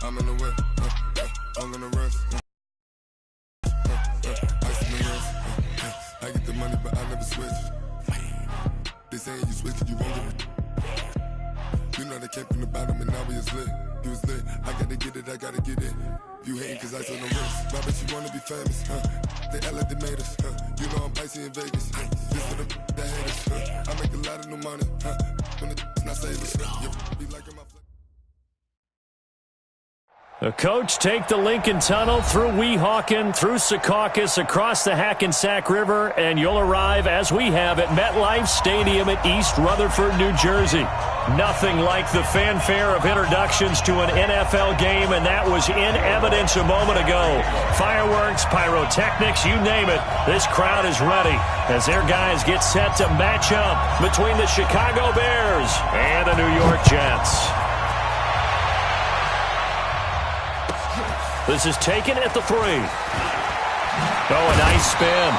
I'm in the whip, I'm gonna rest. Ice in the wrist. I get the money, but I never switch. They saying you switch it, you won't get it. You know they came from the bottom and now we is lit. You was lit, I gotta get it, I gotta get it. You hating cause ice on the wrist. Why bet you wanna be famous, They act like they made us, You know I'm icy in Vegas, This for the that hate us, I make a lot of new money, When it's not savers, be like in my The coach take the Lincoln Tunnel through Weehawken, through Secaucus, across the Hackensack River, and you'll arrive, as we have, at MetLife Stadium at East Rutherford, New Jersey. Nothing like the fanfare of introductions to an NFL game, and that was in evidence a moment ago. Fireworks, pyrotechnics, you name it. This crowd is ready as their guys get set to match up between the Chicago Bears and the New York Jets. This is taken at the 3. Oh, a nice spin.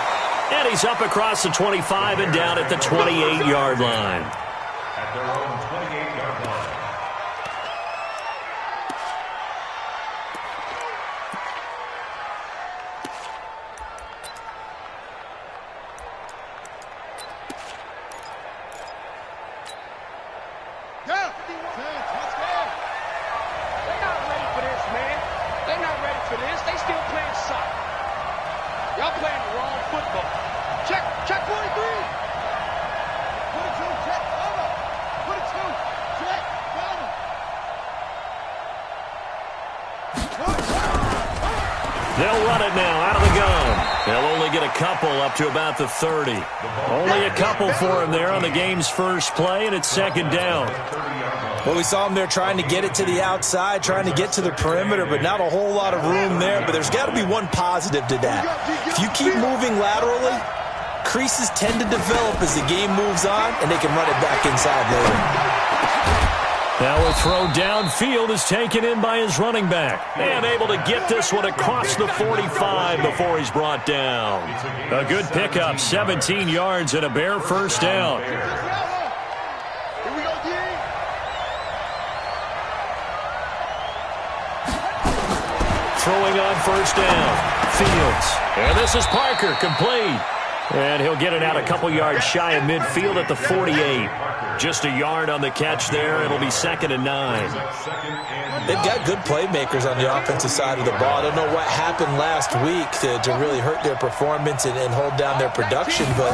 And he's up across the 25 and down at the 28-yard line. At their own 28-yard line. They'll run it now out of the gun. They'll only get a couple up to about the 30. Only a couple for him there on the game's first play, and it's second down. Well, we saw him there trying to get it to the outside, trying to get to the perimeter, but not a whole lot of room there. But there's got to be one positive to that. If you keep moving laterally, creases tend to develop as the game moves on, and they can run it back inside later. Now a throw downfield is taken in by his running back. And able to get this one across the 45 before he's brought down. A good pickup, 17 yards and a Bear first down. Throwing on first down, Fields. And this is Parker, complete. And he'll get it out a couple yards shy of midfield at the 48. Just a yard on the catch there. It'll be 2nd and 9. They've got good playmakers on the offensive side of the ball. I don't know what happened last week to really hurt their performance and hold down their production, but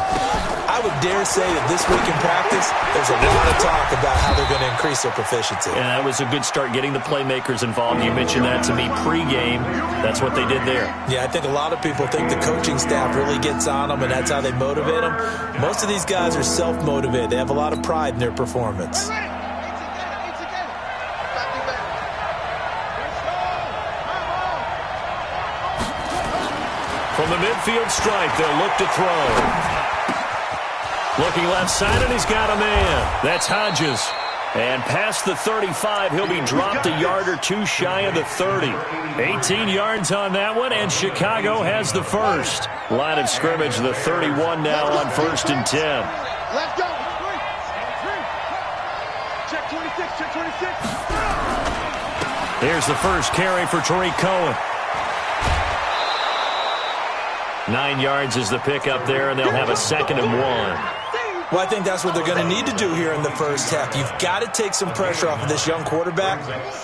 I would dare say that this week in practice, there's a lot of talk about how they're going to increase their proficiency. And that was a good start getting the playmakers involved. You mentioned that to me pregame. That's what they did there. Yeah, I think a lot of people think the coaching staff really gets on them, and that's how they motivate them. Most of these guys are self-motivated. They have a lot of pride in their performance. From the midfield stripe, they'll look to throw. Looking left side, and he's got a man. That's Hodges. And past the 35, he'll be dropped a yard or two shy of the 30. 18 yards on that one, and Chicago has the first. Line of scrimmage, the 31 now on 1st and 10. Let's go. Check 26, check 26. Here's the first carry for Tariq Cohen. 9 yards is the pickup there, and they'll have a 2nd and 1. Well, I think that's what they're going to need to do here in the first half. You've got to take some pressure off of this young quarterback,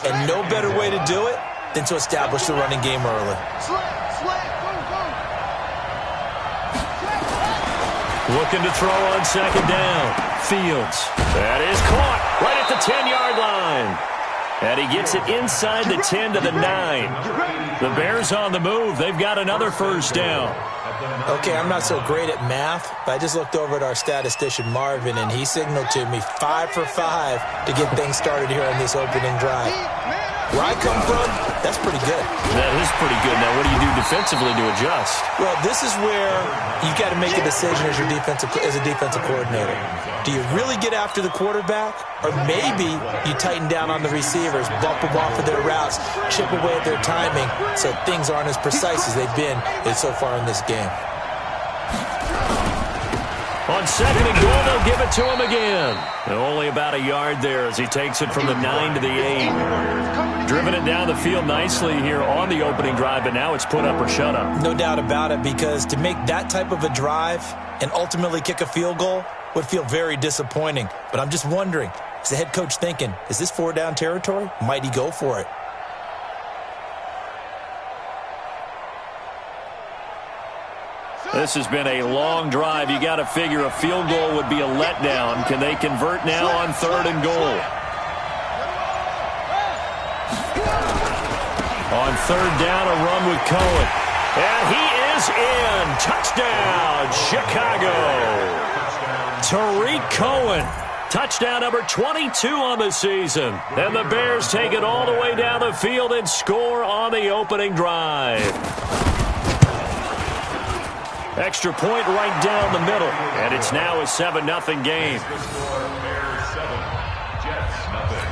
and no better way to do it than to establish the running game early. Looking to throw on 2nd down. Fields. That is caught right at the 10-yard line. And he gets it inside the 10 to the 9. The Bears on the move. They've got another first down. Okay, I'm not so great at math, but I just looked over at our statistician, Marvin, and he signaled to me 5 for 5 to get things started here on this opening drive. Where I come from, that's pretty good. That is pretty good. Now, what do you do defensively to adjust? Well, this is where you've got to make a decision as a defensive coordinator. Do you really get after the quarterback? Or maybe you tighten down on the receivers, bump them off of their routes, chip away at their timing so things aren't as precise as they've been so far in this game. On 2nd and goal, they'll give it to him again. And only about a yard there as he takes it from the 9 to the 8. driven it down the field nicely here on the opening drive, but now it's put up or shut up. No doubt about it, because to make that type of a drive and ultimately kick a field goal would feel very disappointing. But I'm just wondering, is the head coach thinking, is this 4-down territory? Might he go for it? This has been a long drive. You got to figure a field goal would be a letdown. Can they convert now on 3rd and goal? On 3rd down, a run with Cohen. And he is in. Touchdown, Chicago. Tariq Cohen. Touchdown number 22 on the season. And the Bears take it all the way down the field and score on the opening drive. Extra point right down the middle. And it's now a 7-0 game. Bears 7, Jets nothing.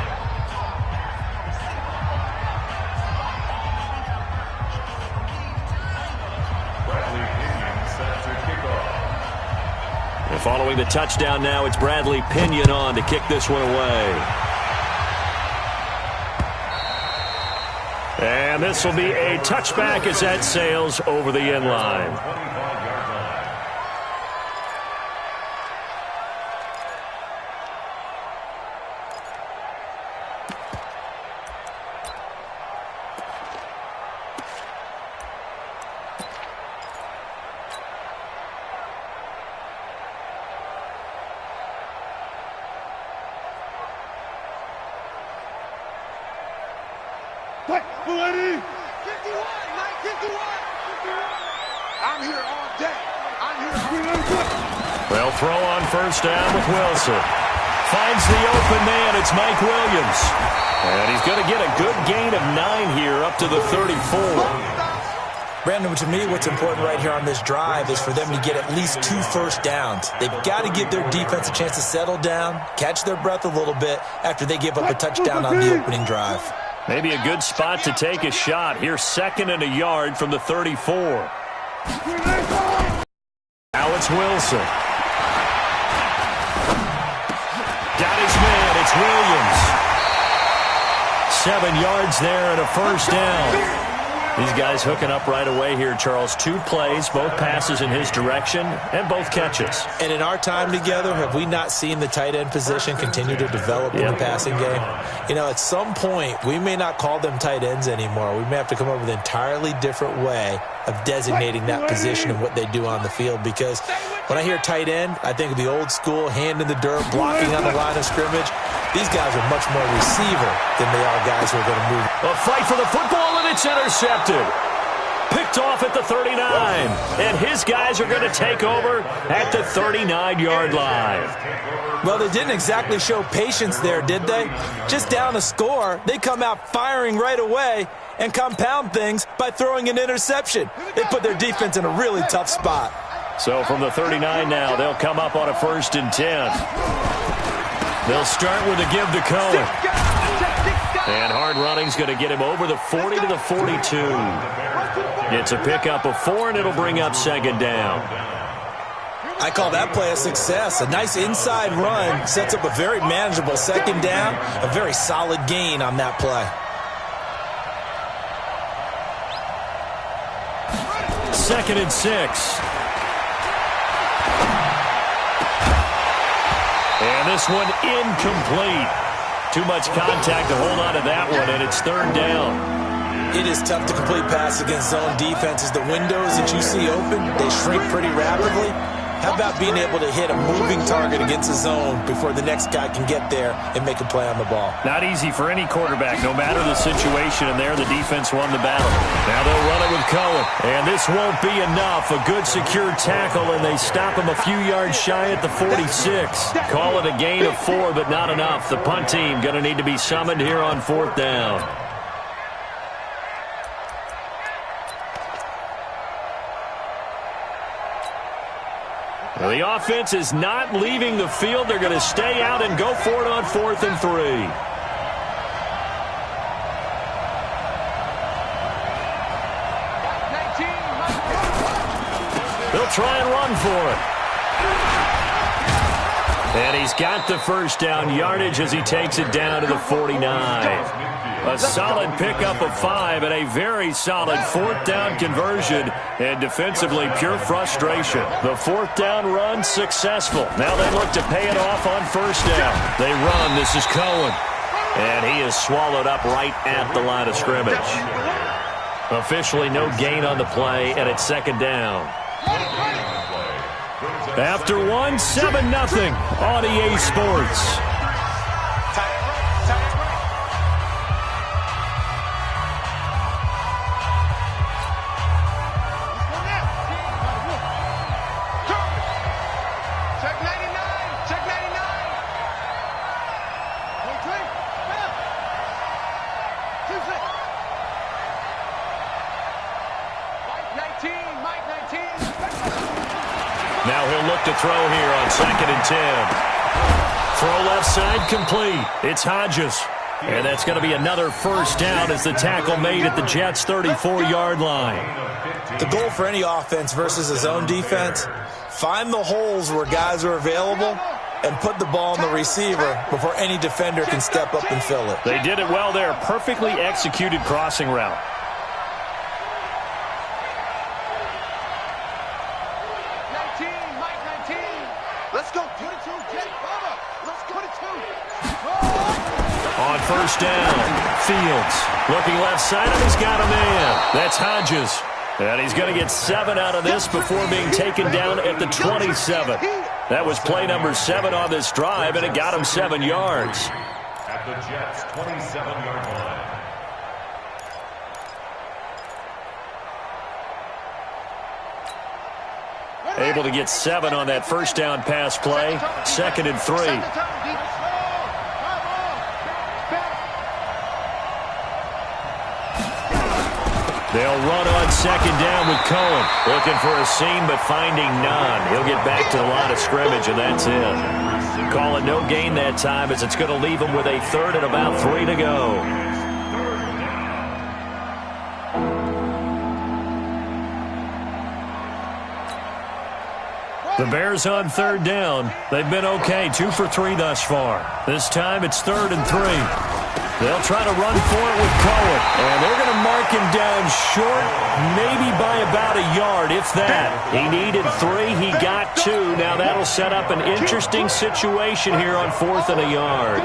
Bradley Pinion set to kickoff. And following the touchdown now, it's Bradley Pinion on to kick this one away. And this will be a touchback as that sails over the end line. I'm here all day. I'm here. Well, throw on 1st down with Wilson. Finds the open man. It's Mike Williams. And he's going to get a good gain of 9 here up to the 34. Brandon, to me, what's important right here on this drive is for them to get at least 2 first downs. They've got to give their defense a chance to settle down, catch their breath a little bit after they give up a touchdown on the opening drive. Maybe a good spot to take a shot. Here's 2nd and a yard from the 34. Now it's Wilson. Got his man. It's Williams. 7 yards there and a 1st down. These guys hooking up right away here, Charles. 2 plays, both passes in his direction, and both catches. And in our time together, have we not seen the tight end position continue to develop in the passing game? You know, at some point, we may not call them tight ends anymore. We may have to come up with an entirely different way of designating that position and what they do on the field, because when I hear tight end, I think of the old school, hand in the dirt, blocking on the line of scrimmage. These guys are much more receiver than they are guys who are going to move. A fight for the football, and it's intercepted. Picked off at the 39. And his guys are going to take over at the 39-yard line. Well, they didn't exactly show patience there, did they? Just down a score, they come out firing right away and compound things by throwing an interception. They put their defense in a really tough spot. So from the 39 now, they'll come up on a 1st and 10. They'll start with a give to Cohen. And hard running's going to get him over the 40 to the 42. It's a pickup of 4, and it'll bring up 2nd down. I call that play a success. A nice inside run sets up a very manageable 2nd down. A very solid gain on that play. 2nd and 6. And this one incomplete. Too much contact to hold on to that one, and it's 3rd down. It is tough to complete pass against zone defenses. The windows that you see open, they shrink pretty rapidly. How about being able to hit a moving target against a zone before the next guy can get there and make a play on the ball? Not easy for any quarterback, no matter the situation, and there the defense won the battle. Now they'll run it with Cohen, and this won't be enough. A good secure tackle, and they stop him a few yards shy at the 46. Call it a gain of 4, but not enough. The punt team going to need to be summoned here on 4th down. Well, the offense is not leaving the field. They're going to stay out and go for it on 4th and 3. They'll try and run for it. And he's got the 1st down yardage as he takes it down to the 49. A solid pickup of 5 and a very solid fourth down conversion, and defensively pure frustration. The fourth down run successful. Now they look to pay it off on first down. They run. This is Cohen. And he is swallowed up right at the line of scrimmage. Officially no gain on the play, and it's second down. After one, 7-0 on EA Sports. Now he'll look to throw here on 2nd and 10. Throw left side complete. It's Hodges. And that's going to be another first down as the tackle made at the Jets' 34-yard line. The goal for any offense versus his own defense, find the holes where guys are available and put the ball on the receiver before any defender can step up and fill it. They did it well there. Perfectly executed crossing route. On first down, Fields looking left side, and he's got a man. That's Hodges. And he's going to get 7 out of this before being taken down at the 27. That was play number 7 on this drive, and it got him 7 yards. At the Jets' 27-yard line. Able to get 7 on that first down pass play. 2nd and 3. They'll run on 2nd down with Cohen. Looking for a seam, but finding none. He'll get back to the line of scrimmage, and that's it. Call it no gain that time, as it's going to leave him with a 3rd and about 3 to go. The Bears on 3rd down. They've been okay, 2 for 3 thus far. This time it's 3rd and 3. They'll try to run for it with Cohen. And they're going to mark him down short, maybe by about a yard, if that. He needed 3. He got 2. Now that'll set up an interesting situation here on 4th and a yard.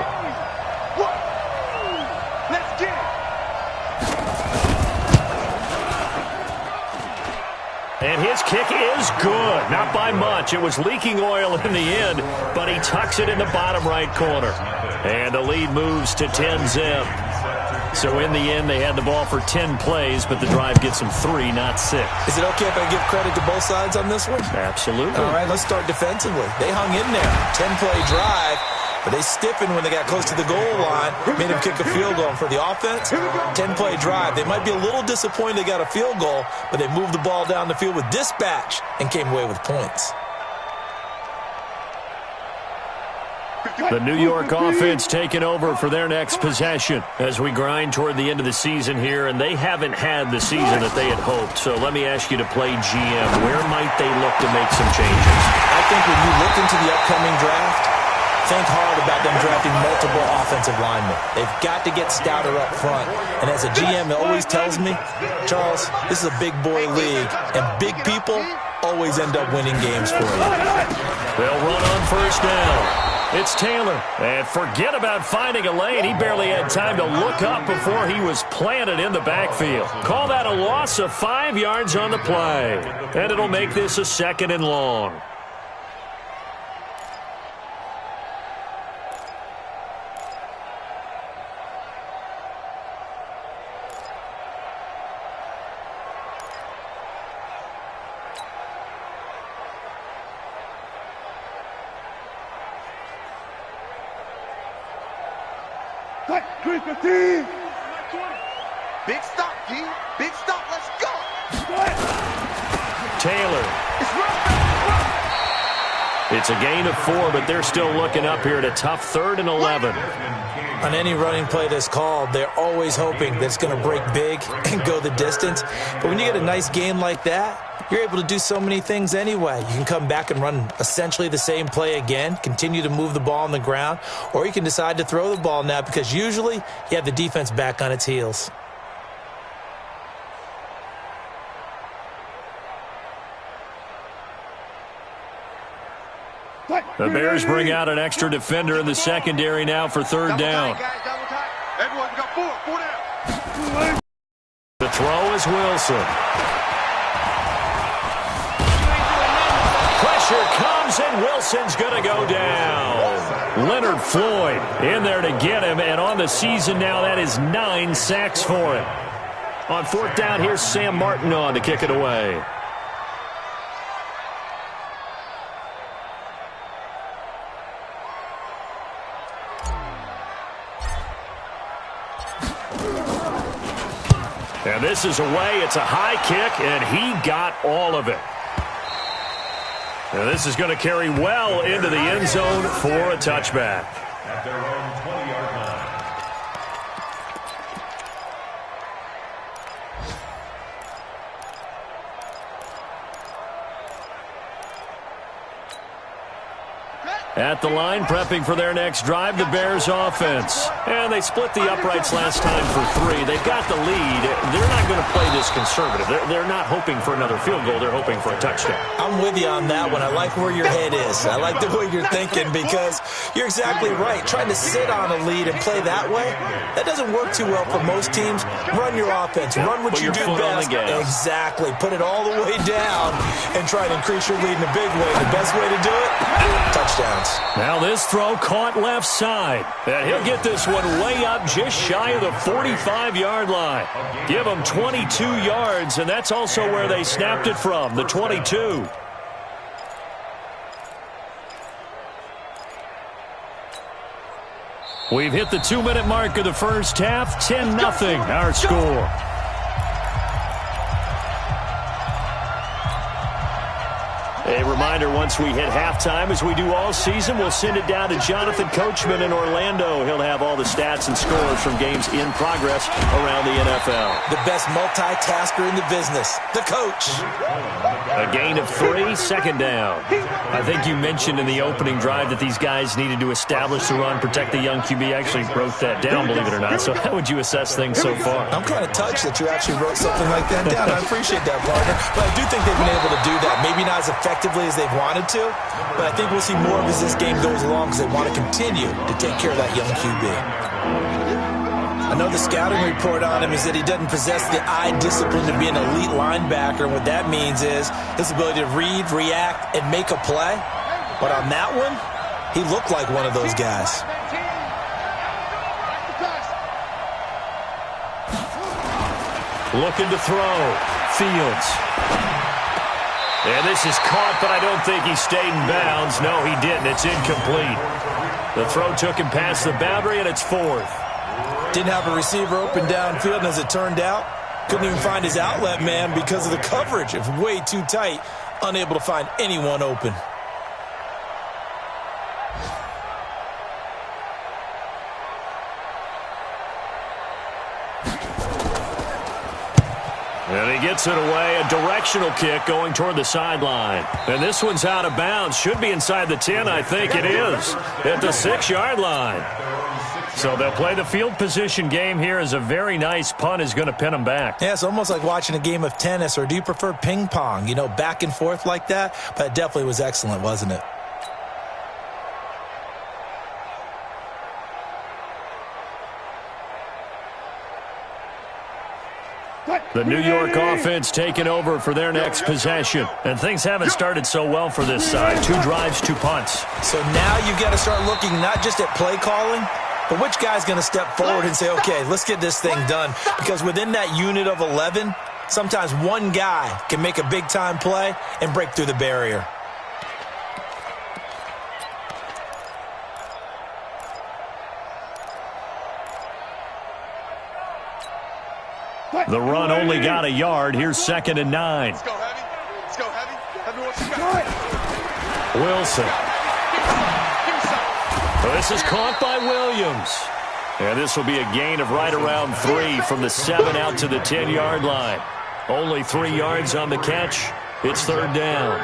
And his kick is good. Not by much. It was leaking oil in the end, but he tucks it in the bottom right corner. And the lead moves to 10-zip. So in the end, they had the ball for 10 plays, but the drive gets them 3, not 6. Is it okay if I give credit to both sides on this one? Absolutely. All right, let's start defensively. They hung in there. 10-play drive. But they stiffened when they got close to the goal line, made him kick a field goal. And for the offense, 10-play drive. They might be a little disappointed they got a field goal, but they moved the ball down the field with dispatch and came away with points. The New York offense taking over for their next possession as we grind toward the end of the season here, and they haven't had the season that they had hoped. So let me ask you to play GM. Where might they look to make some changes? I think when you look into the upcoming draft, think hard about them drafting multiple offensive linemen. They've got to get stouter up front. And as a GM, it always tells me, Charles, this is a big boy league, and big people always end up winning games for you. They'll run on first down. It's Taylor. And forget about finding a lane. He barely had time to look up before he was planted in the backfield. Call that a loss of 5 yards on the play. And it'll make this a 2nd and long. Big stop, G. Big stop. Let's go. Taylor It's a gain of 4, but they're still looking up here at a tough 3rd and 11. On any running play that's called, they're always hoping that it's going to break big and go the distance. But when you get a nice gain like that, you're able to do so many things anyway. You can come back and run essentially the same play again, continue to move the ball on the ground, or you can decide to throw the ball now because usually you have the defense back on its heels. The Bears bring out an extra defender in the secondary now for 3rd down. Everyone's got 4 down. The throw is Wilson. Pressure comes, and Wilson's going to go down. Leonard Floyd in there to get him, and on the season now, that is 9 sacks for him. On 4th down, here's Sam Martin on to kick it away. And this is away. It's a high kick, and he got all of it. Now this is going to carry well into the end zone for a touchback. At their own 20-yard line. At the line, prepping for their next drive, the Bears offense. And they split the uprights last time for 3. They've got the lead. They're not going to play this conservative. They're not hoping for another field goal. They're hoping for a touchdown. I'm with you on that one. I like where your head is. I like the way you're thinking because you're exactly right. Trying to sit on a lead and play that way, that doesn't work too well for most teams. Run your offense. Run what you do best. Exactly. Put it all the way down and try to increase your lead in a big way. The best way to do it, touchdowns. Now this throw caught left side. And he'll get this one way up just shy of the 45-yard line. Give him 22 yards, and that's also where they snapped it from, the 22. We've hit the 2-minute mark of the first half. 10-0 our score. A reminder, once we hit halftime, as we do all season, we'll send it down to Jonathan Coachman in Orlando. He'll have all the stats and scores from games in progress around the NFL. The best multitasker in the business, the coach. A gain of 3, 2nd down. I think you mentioned in the opening drive that these guys needed to establish the run, protect the young QB. I actually wrote that down, believe it or not. So how would you assess things so far? I'm kind of touched that you actually wrote something like that down. I appreciate that, partner. But I do think they've been able to do that. Maybe not as effectively as they've wanted to, but I think we'll see more of as this game goes along because they want to continue to take care of that young QB. I know the scouting report on him is that he doesn't possess the eye discipline to be an elite linebacker, and what that means is his ability to read, react, and make a play. But on that one, he looked like one of those guys. Looking to throw. Fields. And this is caught, but I don't think he stayed in bounds. No, he didn't. It's incomplete. The throw took him past the boundary, and it's 4th. Didn't have a receiver open downfield, and as it turned out, couldn't even find his outlet man because of the coverage. It was way too tight, unable to find anyone open. And he gets it away, a directional kick going toward the sideline. And this one's out of bounds. Should be inside the 10, I think it is. At the 6-yard line. So they'll play the field position game here as a very nice punt is going to pin them back. Yeah, it's almost like watching a game of tennis, or do you prefer ping pong? You know, back and forth like that? But it definitely was excellent, wasn't it? The New York offense taking over for their next possession. And things haven't started so well for this side. 2 drives, 2 punts. So now you've got to start looking not just at play calling, but which guy's going to step forward and say, okay, let's get this thing done. Because within that unit of 11, sometimes one guy can make a big-time play and break through the barrier. The run only got a yard. Here's 2nd and 9. Let's go, Heavy. Let's go, Heavy. Everyone, Wilson. Well, this is caught by Williams. And this will be a gain of right around 3 from the 7 out to the 10-yard line. Only 3 yards on the catch. It's third down.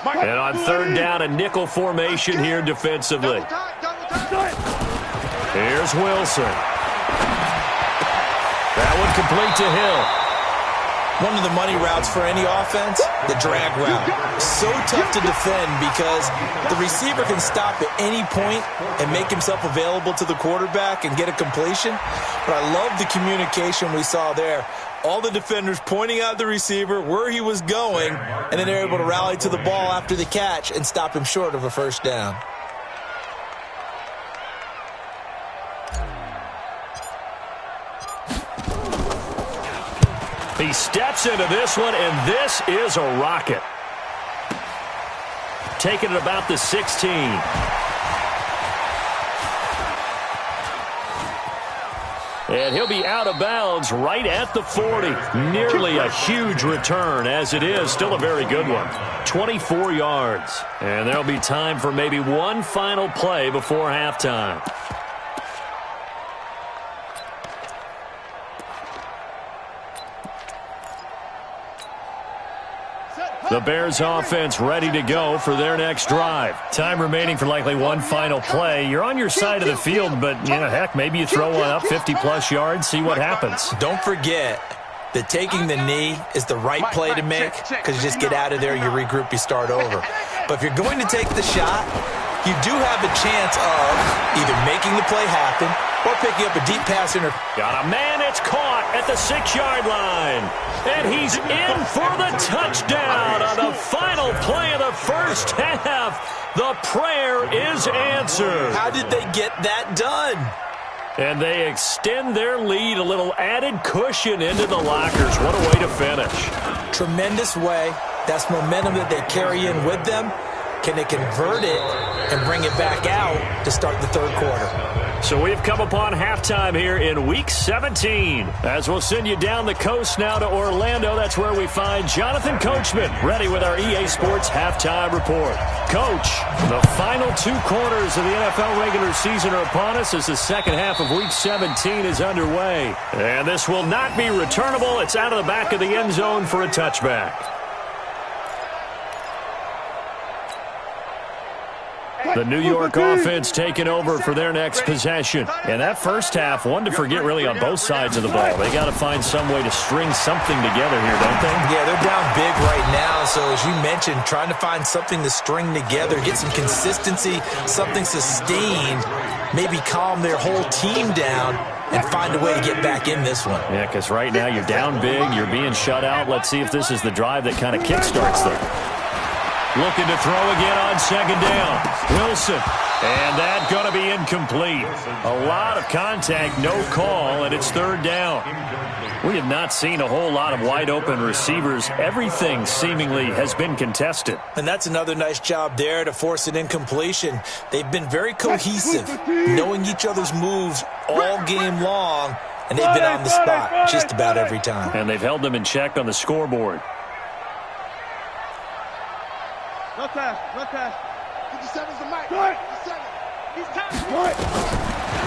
And on third down, a nickel formation here defensively. Here's Wilson. That one complete to Hill. One of the money routes for any offense, the drag route. So tough to defend because the receiver can stop at any point and make himself available to the quarterback and get a completion. But I love the communication we saw there. All the defenders pointing out the receiver, where he was going, and then they're able to rally to the ball after the catch and stop him short of a first down. He steps into this one, and this is a rocket. Taking it about the 16. And he'll be out of bounds right at the 40. Nearly a huge return, as it is. Still a very good one. 24 yards. And there'll be time for maybe one final play before halftime. The Bears offense ready to go for their next drive. Time remaining for likely one final play. You're on your side of the field, but, you know, heck, maybe you throw one up 50-plus yards, see what happens. Don't forget that taking the knee is the right play to make because you just get out of there, you regroup, you start over. But if you're going to take the shot, you do have a chance of either making the play happen or picking up a deep pass interference. Got a man, it's caught at the 6-yard line. And he's in for the touchdown on the final play of the first half. The prayer is answered. How did they get that done? And they extend their lead, a little added cushion into the lockers. What a way to finish. Tremendous way. That's momentum that they carry in with them. Can they convert it and bring it back out to start the third quarter? So we've come upon halftime here in Week 17. As we'll send you down the coast now to Orlando, that's where we find Jonathan Coachman, ready with our EA Sports Halftime Report. Coach, the final 2 quarters of the NFL regular season are upon us as the second half of Week 17 is underway. And this will not be returnable. It's out of the back of the end zone for a touchback. The New York offense taking over for their next possession. And that first half, one to forget really on both sides of the ball. They got to find some way to string something together here, don't they? Yeah, they're down big right now. So as you mentioned, trying to find something to string together, get some consistency, something sustained, maybe calm their whole team down and find a way to get back in this one. Yeah, because right now you're down big, you're being shut out. Let's see if this is the drive that kind of kickstarts them. Looking to throw again on second down. Wilson. And that going to be incomplete. A lot of contact, no call, and it's third down. We have not seen a whole lot of wide-open receivers. Everything seemingly has been contested. And that's another nice job there to force an incompletion. They've been very cohesive, knowing each other's moves all game long, and they've been on the spot just about every time. And they've held them in check on the scoreboard. No pass. 57's the mic. 57. He's tight.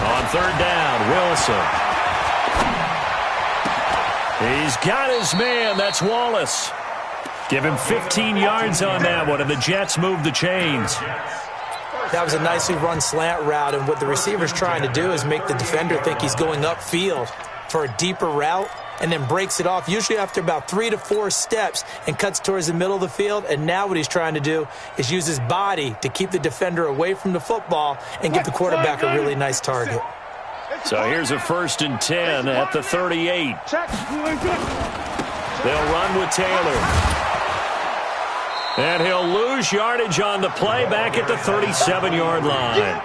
On third down, Wilson. He's got his man. That's Wallace. Give him 15 yards on that one, and the Jets move the chains. That was a nicely run slant route, and what the receiver's trying to do is make the defender think he's going upfield for a deeper route, and then breaks it off, usually after about 3 to 4 steps, and cuts towards the middle of the field. And now what he's trying to do is use his body to keep the defender away from the football and give the quarterback a really nice target. So here's a 1st and 10 at the 38. They'll run with Taylor. And he'll lose yardage on the play back at the 37-yard line.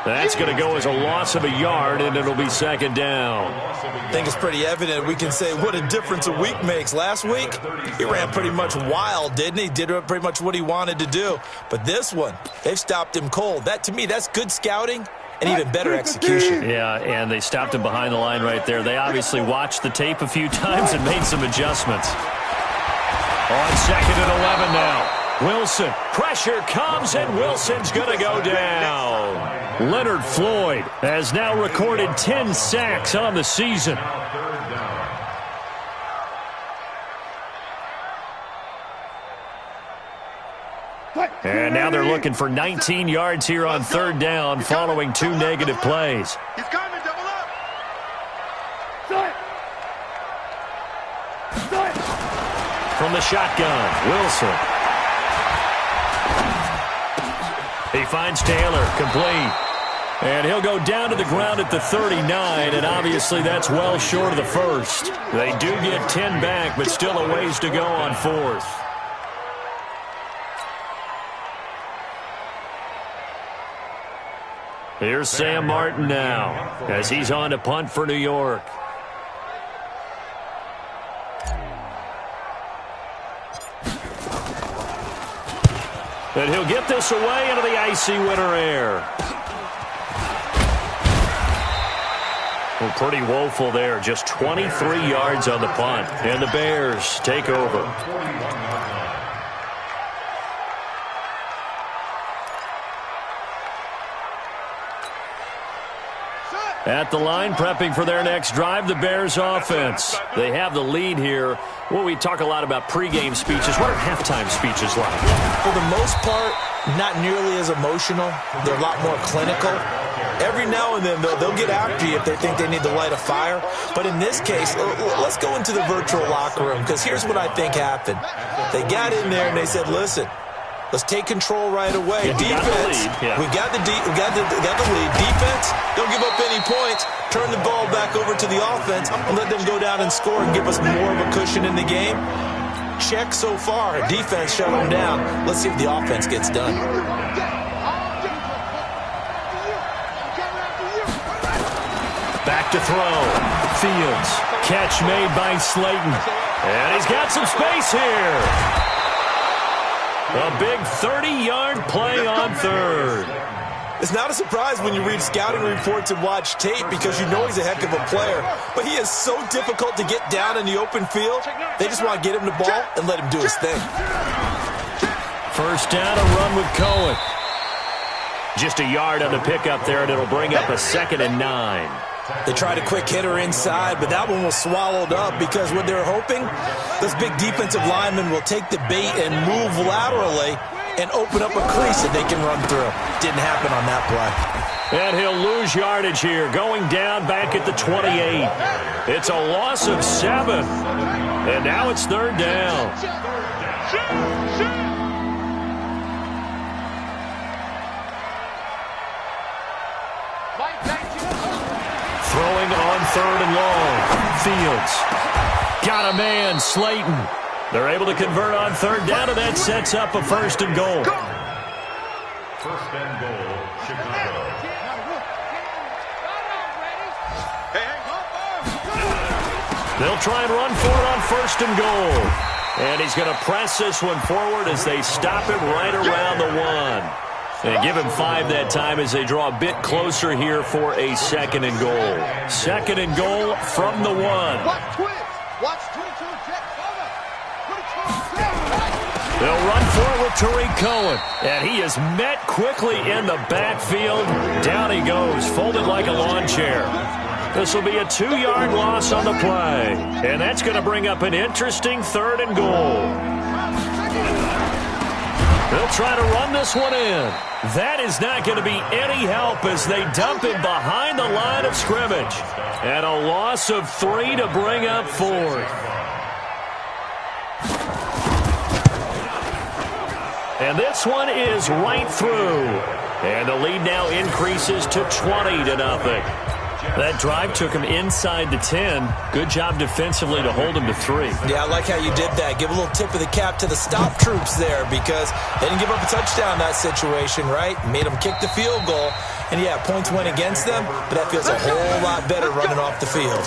That's going to go as a loss of a yard, and it'll be second down. I think it's pretty evident. We can say what a difference a week makes. Last week, he ran pretty much wild, didn't he? Did pretty much what he wanted to do. But this one, they've stopped him cold. That, to me, that's good scouting and even better execution. Yeah, and they stopped him behind the line right there. They obviously watched the tape a few times and made some adjustments. On second and 11 now. Wilson. Pressure comes, and Wilson's going to go down. Leonard Floyd has now recorded 10 sacks on the season. And now they're looking for 19 yards here on third down following 2 negative plays. He's coming, double up. From the shotgun, Wilson. He finds Taylor, complete. And he'll go down to the ground at the 39, and obviously that's well short of the first. They do get 10 back, but still a ways to go on fourth. Here's Sam Martin now as he's on to punt for New York. And he'll get this away into the icy winter air. Well, pretty woeful there. Just 23 yards on the punt. And the Bears take over. At the line, prepping for their next drive, the Bears offense. They have the lead here. Well, we talk a lot about pregame speeches. What are halftime speeches like? For the most part, not nearly as emotional. They're a lot more clinical. Every now and then, they'll get after you if they think they need to light a fire. But in this case, let's go into the virtual locker room, because here's what I think happened. They got in there and they said, listen, let's take control right away. Defense, we got the lead. Defense, don't give up any points. Turn the ball back over to the offense and let them go down and score and give us more of a cushion in the game. Check so far. Defense shut them down. Let's see if the offense gets done. Back to throw. Fields. Catch made by Slayton. And he's got some space here. A big 30-yard play on third. It's not a surprise when you read scouting reports and watch tape, because you know he's a heck of a player. But he is so difficult to get down in the open field. They just want to get him the ball and let him do his thing. First down, a run with Cohen. Just a yard on the pickup there, and it'll bring up a 2nd and 9. They tried a quick hitter inside, but that one was swallowed up, because what they're hoping, those big defensive linemen will take the bait and move laterally and open up a crease that they can run through. Didn't happen on that play. And he'll lose yardage here, going down back at the 28. It's a loss of 7. And now it's third down. Throwing on third and long. Fields. Got a man, Slayton. They're able to convert on third down, and that sets up a 1st and goal. 1st and goal, Chicago. They'll try and run for it on 1st and goal. And he's going to press this one forward as they stop him right around the 1. And give him 5 that time as they draw a bit closer here for a 2nd and goal. 2nd and goal from the 1. They'll run for it with Tariq Cohen. And he is met quickly in the backfield. Down he goes, folded like a lawn chair. This will be a 2-yard loss on the play. And that's going to bring up an interesting 3rd and goal. They'll try to run this one in. That is not going to be any help as they dump him behind the line of scrimmage. And a loss of 3 to bring up 4th. And this one is right through. And the lead now increases to 20-0. That drive took him inside the 10. Good job defensively to hold him to 3. Yeah, I like how you did that. Give a little tip of the cap to the stop troops there, because they didn't give up a touchdown in that situation, right? Made them kick the field goal. And, yeah, points went against them, but that feels a whole lot better running off the field.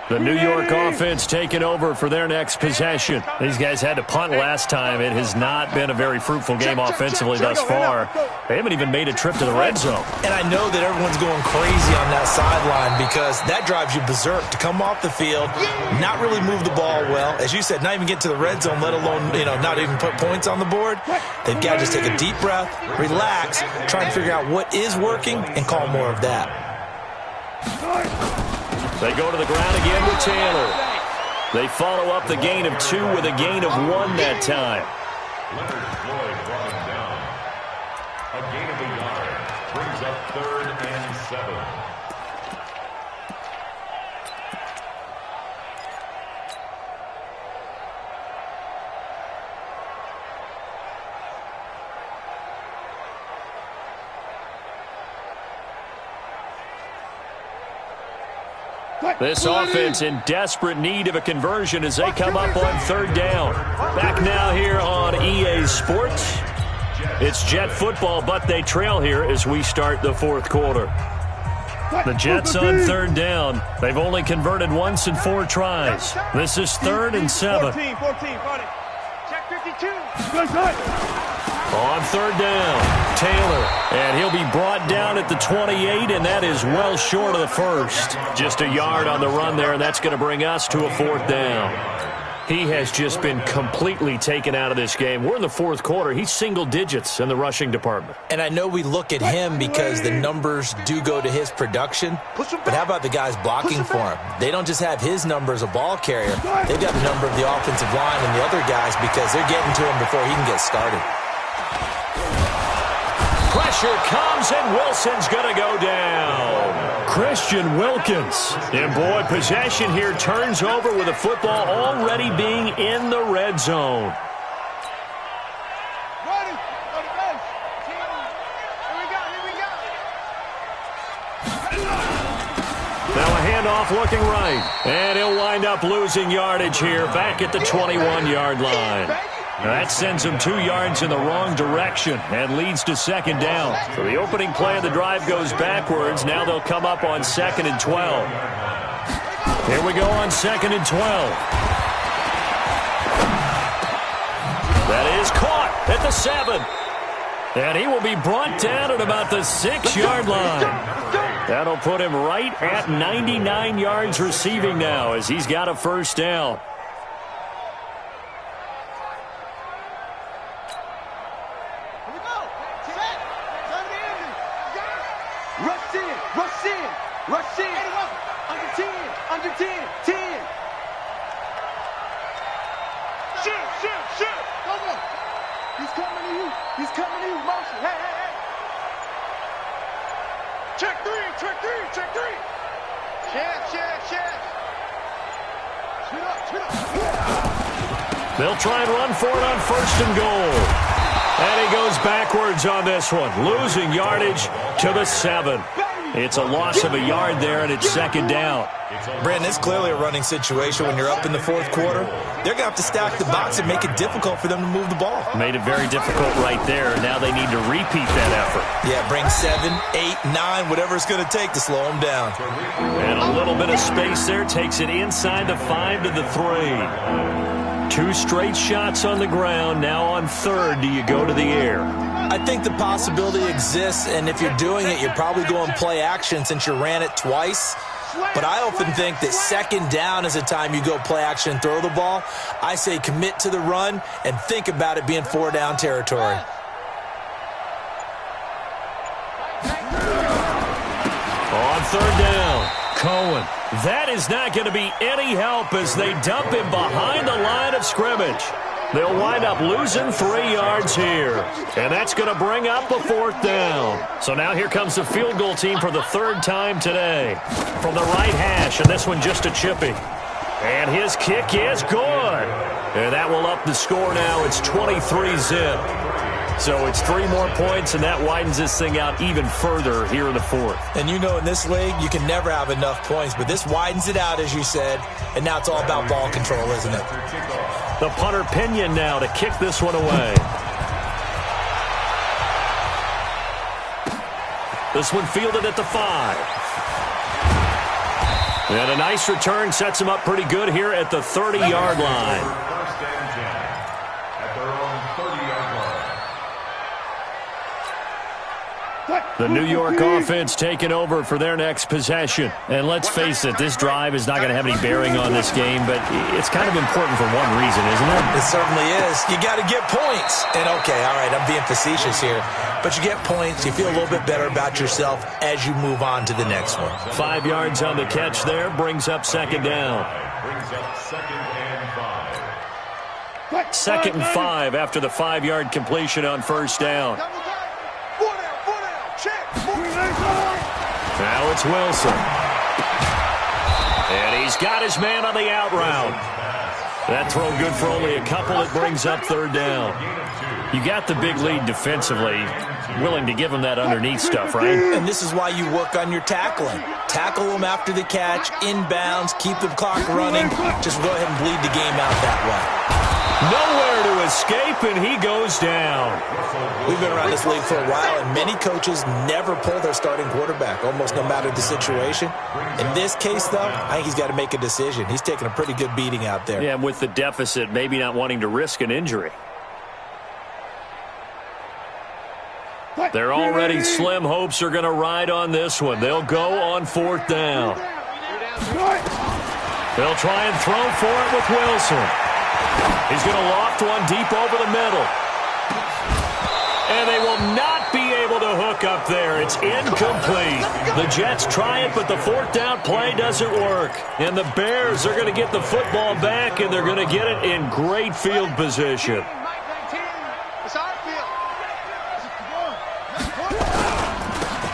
The New York offense taking over for their next possession. These guys had to punt last time. It has not been a very fruitful game offensively thus far. They haven't even made a trip to the red zone. And I know that everyone's going crazy on that sideline because that drives you berserk to come off the field, not really move the ball well. As you said, not even get to the red zone, let alone, not even put points on the board. They've got to just take a deep breath, relax, try and figure out what is working, and call more of that. They go to the ground again with Taylor. They follow up the gain of 2 with a gain of 1 that time. Leonard Floyd brought him down. A gain of a yard brings up 3rd and 7. This offense in desperate need of a conversion as they come up on 3rd down. Back now here on EA Sports. It's Jet football, but they trail here as we start the 4th quarter. The Jets on 3rd down. They've only converted once in 4 tries. This is 3rd and 7. 14, check 52. On 3rd down, Taylor, and he'll be brought down at the 28, and that is well short of the first. Just a yard on the run there, and that's going to bring us to a 4th down. He has just been completely taken out of this game. We're in the 4th quarter. He's single digits in the rushing department. And I know we look at him because the numbers do go to his production, but how about the guys blocking for him? They don't just have his number as a ball carrier. They've got the number of the offensive line and the other guys because they're getting to him before he can get started. Pressure comes, and Wilson's going to go down. Christian Wilkins. And, boy, possession here turns over with the football already being in the red zone. Now a handoff looking right. And he'll wind up losing yardage here back at the 21-yard line. Now that sends him 2 yards in the wrong direction and leads to 2nd down. So the opening play of the drive goes backwards. Now they'll come up on 2nd and 12. Here we go on 2nd and 12. That is caught at the 7. And he will be brought down at about the 6-yard line. That'll put him right at 99 yards receiving now as he's got a 1st down. Rush in. Under 10. 10. Shoot. Go on. He's coming to you. Motion. Hey. Check three. Check. Shoot up. They'll try and run for it on 1st and goal. And he goes backwards on this one, losing yardage to the 7. It's a loss of a yard there, and it's 2nd down. Brandon, it's clearly a running situation when you're up in the 4th quarter. They're going to have to stack the box and make it difficult for them to move the ball. Made it very difficult right there. Now they need to repeat that effort. Yeah, bring 7, 8, 9, whatever it's going to take to slow them down. And a little bit of space there takes it inside the 5 to the 3. 2 straight shots on the ground. Now on 3rd, do you go to the air? I think the possibility exists, and if you're doing it, you're probably going play action since you ran it twice. But I often think that 2nd down is the time you go play action and throw the ball. I say commit to the run and think about it being 4-down territory. On 3rd down, Cohen. That is not going to be any help as they dump him behind the line of scrimmage. They'll wind up losing 3 yards here. And that's going to bring up a 4th down. So now here comes the field goal team for the 3rd time today. From the right hash, and this one just a chippy. And his kick is good. And that will up the score now. It's 23-zip. So it's 3 more points, and that widens this thing out even further here in the 4th. And you know in this league, you can never have enough points, but this widens it out, as you said, and now it's all about ball control, isn't it? The punter Pinion now to kick this one away. This one fielded at the 5. And a nice return sets him up pretty good here at the 30-yard line. First and 10 at their own 30-yard line. The New York offense taking over for their next possession. And let's face it, this drive is not going to have any bearing on this game, but it's kind of important for one reason, isn't it? It certainly is. You got to get points. And, okay, all right, I'm being facetious here. But you get points, you feel a little bit better about yourself as you move on to the next one. 5 yards on the catch there, brings up second down. Brings up second and 5. Second and 5 after the 5-yard completion on first down. Now it's Wilson. And he's got his man on the out route. That throw good for only a couple. It brings up third down. You got the big lead defensively. Willing to give him that underneath stuff, right? And this is why you work on your tackling. Tackle them after the catch, inbounds, keep the clock running. Just go ahead and bleed the game out that way. Nowhere to escape, and he goes down. We've been around this league for a while, and many coaches never pull their starting quarterback, almost no matter the situation. In this case, though, I think he's got to make a decision. He's taking a pretty good beating out there. Yeah, and with the deficit, maybe not wanting to risk an injury. Their already slim hopes are going to ride on this one. They'll go on fourth down. They'll try and throw for it with Wilson. He's going to loft one deep over the middle. And they will not be able to hook up there. It's incomplete. The Jets try it, but the fourth down play doesn't work. And the Bears are going to get the football back, and they're going to get it in great field position.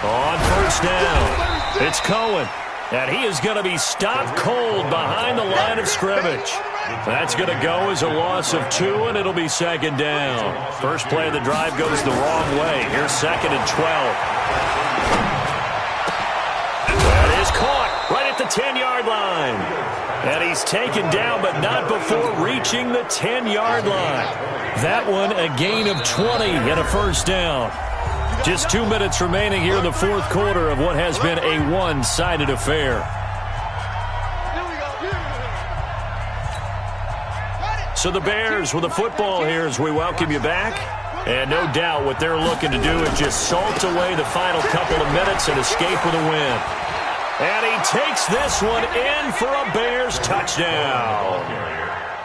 On first down, it's Cohen. And he is going to be stopped cold behind the line of scrimmage. That's going to go as a loss of 2, and it'll be second down. First play of the drive goes the wrong way. Here's second and 12. That is caught right at the 10-yard line. And he's taken down, but not before reaching the 10-yard line. That one a gain of 20 and a first down. Just 2 minutes remaining here in the fourth quarter of what has been a one-sided affair. So the Bears with the football here as we welcome you back. And no doubt what they're looking to do is just salt away the final couple of minutes and escape with a win. And he takes this one in for a Bears touchdown.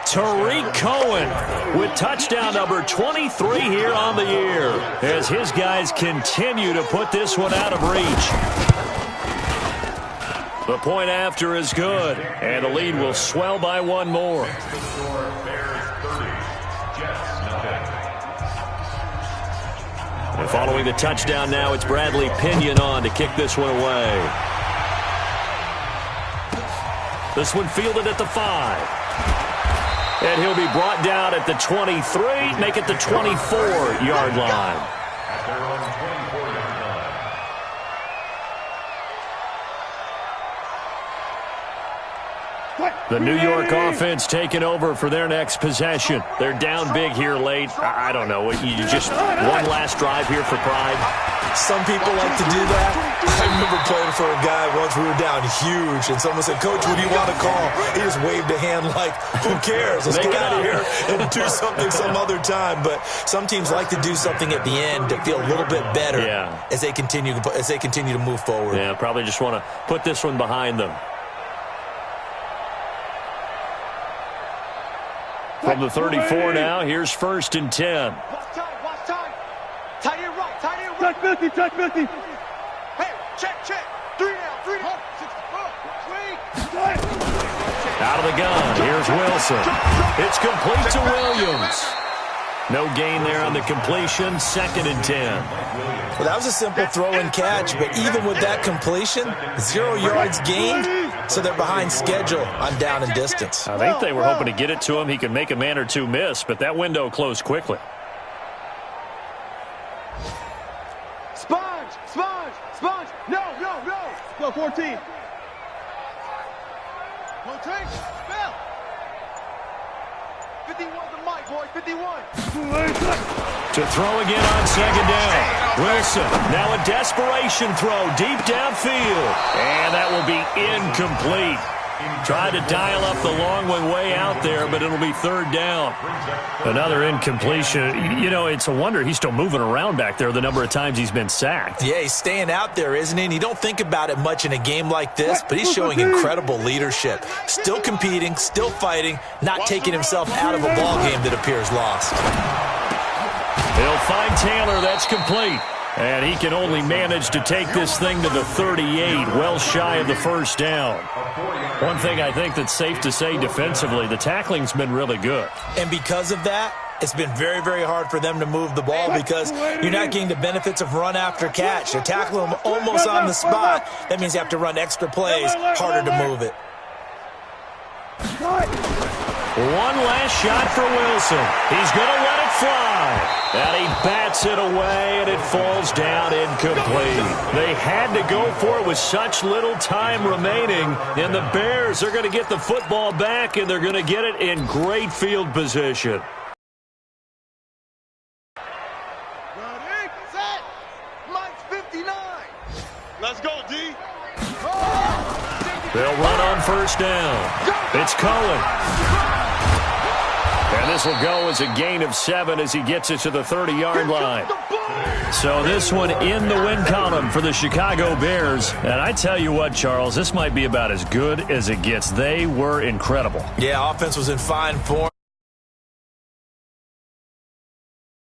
Tariq Cohen with touchdown number 23 here on the year as his guys continue to put this one out of reach. The point after is good, and the lead will swell by one more. And following the touchdown now, it's Bradley Pinion on to kick this one away. This one fielded at the 5. And he'll be brought down at the 23, make it the 24-yard line. At their own 24-yard line. The New York offense taking over for their next possession. They're down big here late. I don't know. You just one last drive here for pride. Some people like to do that. I remember playing for a guy once. We were down huge, and someone said, "Coach, what do you want to call?" He just waved a hand like, "Who cares? Let's get out of here and do something some other time." But some teams like to do something at the end to feel a little bit better as they continue to move forward. Yeah, probably just want to put this one behind them. From the 34 now, here's first and 10. Watch time. Tie it right. Touch 50. Hey, check. 3 down. 64. Out of the gun, here's Wilson. It's complete to Williams. No gain there on the completion, second and 10. Well, that was a simple throw and catch, but even with that completion, 0 yards gained, so they're behind schedule on down and distance. I think they were hoping to get it to him. He could make a man or two miss, but that window closed quickly. Sponge. No. Go 14. Go take. Spell. 51 to Mike, boy, 51. To throw again on second down. Wilson, now a desperation throw deep downfield. And that will be incomplete. Tried to dial up the long one way out there, but it'll be third down. Another incompletion. You know, it's a wonder he's still moving around back there the number of times he's been sacked. Yeah, he's staying out there, isn't he? And you don't think about it much in a game like this, but he's showing incredible leadership. Still competing, still fighting, not taking himself out of a ball game that appears lost. He'll find Taylor. That's complete. And he can only manage to take this thing to the 38, well shy of the first down. One thing I think that's safe to say defensively, the tackling's been really good. And because of that, it's been very, very hard for them to move the ball because you're not getting the benefits of run after catch. They're tackling them almost on the spot. That means you have to run extra plays, harder to move it. One last shot for Wilson. He's going to let it fly. And he bats it away, and it falls down incomplete. They had to go for it with such little time remaining, and the Bears are going to get the football back, and they're going to get it in great field position. Ready, set, Mike's 59. Let's go, D. They'll run on first down. It's Cohen. And this will go as a gain of 7 as he gets it to the 30-yard line. So this one in the win column for the Chicago Bears. And I tell you what, Charles, this might be about as good as it gets. They were incredible. Yeah, offense was in fine form.